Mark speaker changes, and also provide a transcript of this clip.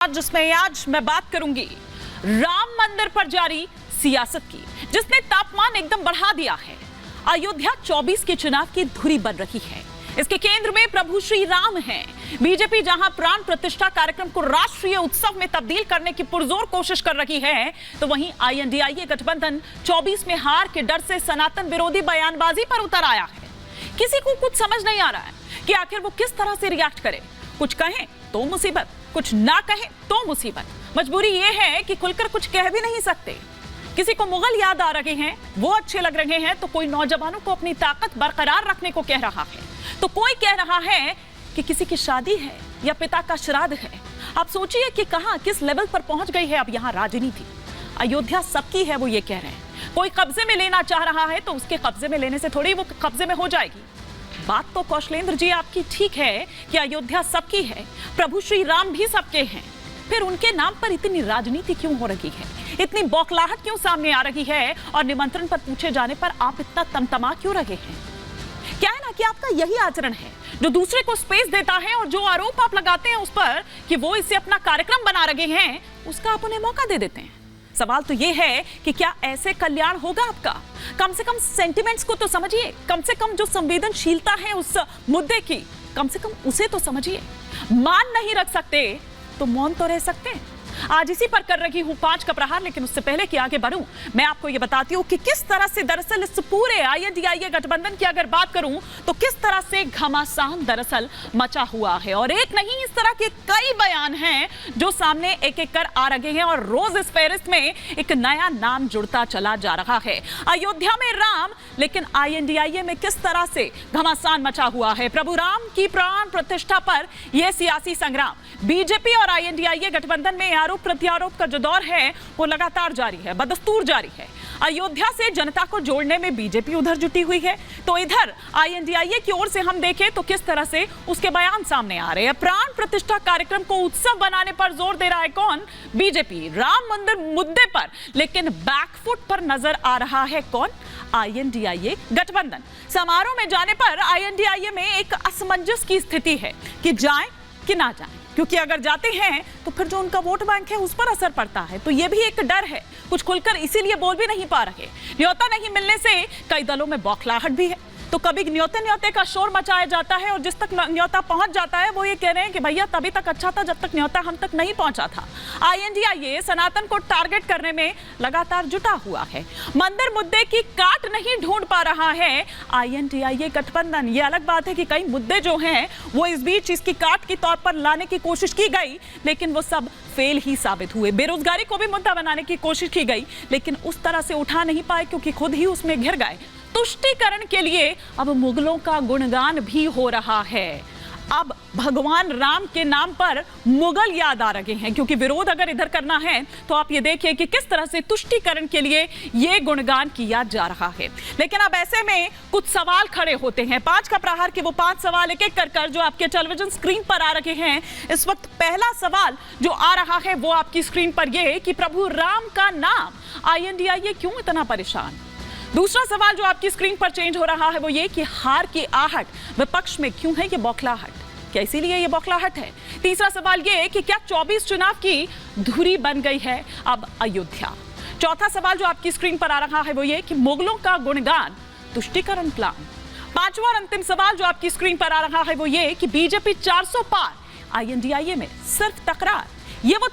Speaker 1: जिसमें आज मैं बात करूंगी राम मंदिर पर जारी सियासत की, जिसने तापमान एकदम बढ़ा दिया है। अयोध्या 24 के चुनाव की धुरी बन रही है। इसके केंद्र में प्रभु श्री राम हैं। बीजेपी जहां प्राण प्रतिष्ठा कार्यक्रम को राष्ट्रीय उत्सव में तब्दील करने की पुरजोर कोशिश कर रही है, तो वहीं आईएनडीआईए गठबंधन 24 में हार के डर से सनातन विरोधी बयानबाजी पर उतर आया है। किसी को कुछ समझ नहीं आ रहा है कि आखिर वो किस तरह से रिएक्ट करे। कुछ कहें तो मुसीबत, कुछ ना कहें तो मुसीबत। मजबूरी ये है कि खुलकर कुछ कह भी नहीं सकते। किसी को मुगल याद आ रहे हैं, वो अच्छे लग रहे हैं, तो कोई नौजवानों को अपनी ताकत बरकरार रखने को कह रहा है, तो कोई कह रहा है कि किसी की शादी है या पिता का श्राद्ध है। आप सोचिए कि कहां किस लेवल पर पहुंच गई है अब यहां राजनीति। अयोध्या सबकी है, वो ये कह रहे हैं। कोई कब्जे में लेना चाह रहा है तो उसके कब्जे में लेने से थोड़ी वो कब्जे में हो जाएगी। बात तो कौशलेंद्र जी आपकी ठीक है कि अयोध्या सबकी है, प्रभु श्री राम भी सबके हैं, फिर उनके नाम पर इतनी राजनीति क्यों हो रही है, इतनी बौखलाहट क्यों सामने आ रही है, और निमंत्रण पर पूछे जाने पर आप इतना तमतमा क्यों रहे हैं? क्या है ना कि आपका यही आचरण है जो दूसरे को स्पेस देता है, और जो आरोप आप लगाते हैं उस पर कि वो इसे अपना कार्यक्रम बना रहे हैं, उसका आप उन्हें मौका दे देते हैं। सवाल तो ये है कि क्या ऐसे कल्याण होगा आपका? कम से कम सेंटिमेंट्स को तो समझिए, कम से कम जो संवेदनशीलता है उस मुद्दे की, कम से कम उसे तो समझिए। मान नहीं रख सकते तो मौन तो रह सकते हैं। आज इसी पर कर रही हूं 5 का प्रहार, लेकिन उससे पहले कि आगे बढ़ूं, मैं आपको यह बताती हूं कि किस तरह से दरअसल इस पूरे आईएनडीआईए गठबंधन की अगर बात करूं तो किस तरह से घमासान दरअसल मचा हुआ है। और एक नहीं, इस तरह के कई बयान हैं जो सामने एक एक कर आ रहे हैं, और रोज इस फेहरिस्त में एक नया नाम जुड़ता चला जा रहा है। अयोध्या में राम, लेकिन आईएनडीआईए में किस तरह से घमासान मचा हुआ है। प्रभु राम की प्राण प्रतिष्ठा पर यह सियासी संग्राम बीजेपी और आईएनडीआईए गठबंधन में आरोप प्रत्यारोप का जो दौर है वो लगातार जारी है, बदस्तूर जारी है। अयोध्या से जनता को जोड़ने में बीजेपी उधर जुटी हुई है, तो इधर आईएनडीआईए की ओर से हम देखें तो किस तरह से उसके बयान सामने आ रहे हैं। प्राण प्रतिष्ठा कार्यक्रम को उत्सव बनाने पर जोर दे रहा है कौन? बीजेपी। राम मंदिर मुद्दे पर लेकिन बैकफुट पर नजर आ रहा है कौन? आईएनडीआईए गठबंधन। समारोह में जाने पर आईएनडीआईए में एक असमंजस की स्थिति है कि जाएं कि ना जाएं, क्योंकि अगर जाते हैं तो फिर जो उनका वोट बैंक है उस पर असर पड़ता है, तो ये भी एक डर है। कुछ खुलकर इसीलिए बोल भी नहीं पा रहे। न्योता नहीं मिलने से कई दलों में बौखलाहट भी है, तो कभी न्योते का शोर मचाया जाता है, और जिस तक न्योता पहुंच जाता है वो ये कह रहे हैं कि भैया तभी तक अच्छा था जब तक न्योता हम तक नहीं पहुंचा था। आईएनडीआईए सनातन को टारगेट करने में लगातार जुटा हुआ है। मंदिर मुद्दे की काट नहीं ढूंढ पा रहा है आईएनडीआईए गठबंधन। ये अलग बात है कि कई मुद्दे जो हैं वो इस बीच इसकी काट के तौर पर लाने की कोशिश की गई, लेकिन वो सब फेल ही साबित हुए। बेरोजगारी को भी मुद्दा बनाने की कोशिश की गई, लेकिन उस तरह से उठा नहीं पाए क्योंकि खुद ही उसमें घिर गए। तुष्टीकरण के लिए अब मुगलों का गुणगान भी हो रहा है। अब भगवान राम के नाम पर मुगल याद आ रहे हैं, क्योंकि विरोध अगर इधर करना है तो आप ये देखिए कि किस तरह से तुष्टीकरण के लिए ये गुणगान किया जा रहा है। लेकिन अब ऐसे में कुछ सवाल खड़े होते हैं। 5 का प्रहार के वो 5 सवाल एक एक कर जो आपके टेलीविजन स्क्रीन पर आ रहे हैं। इस वक्त पहला सवाल जो आ रहा है वो आपकी स्क्रीन पर यह कि प्रभु राम का नाम आईएनडीआईए क्यों इतना परेशान? दूसरा सवाल जो आपकी स्क्रीन पर चेंज हो रहा है वो ये कि हार की आहट विपक्ष में क्यों है, ये बौखलाहट, क्या इसीलिए ये बौखलाहट है? तीसरा सवाल ये कि क्या 24 चुनाव की धुरी बन गई है अब अयोध्या? चौथा सवाल जो आपकी स्क्रीन पर आ रहा है वो ये कि मुगलों का गुणगान तुष्टीकरण प्लान? पांचवा और अंतिम सवाल जो आपकी स्क्रीन पर आ रहा है वो ये कि बीजेपी 400 पार, आईएनडीआईए में सिर्फ तकरार। ये वो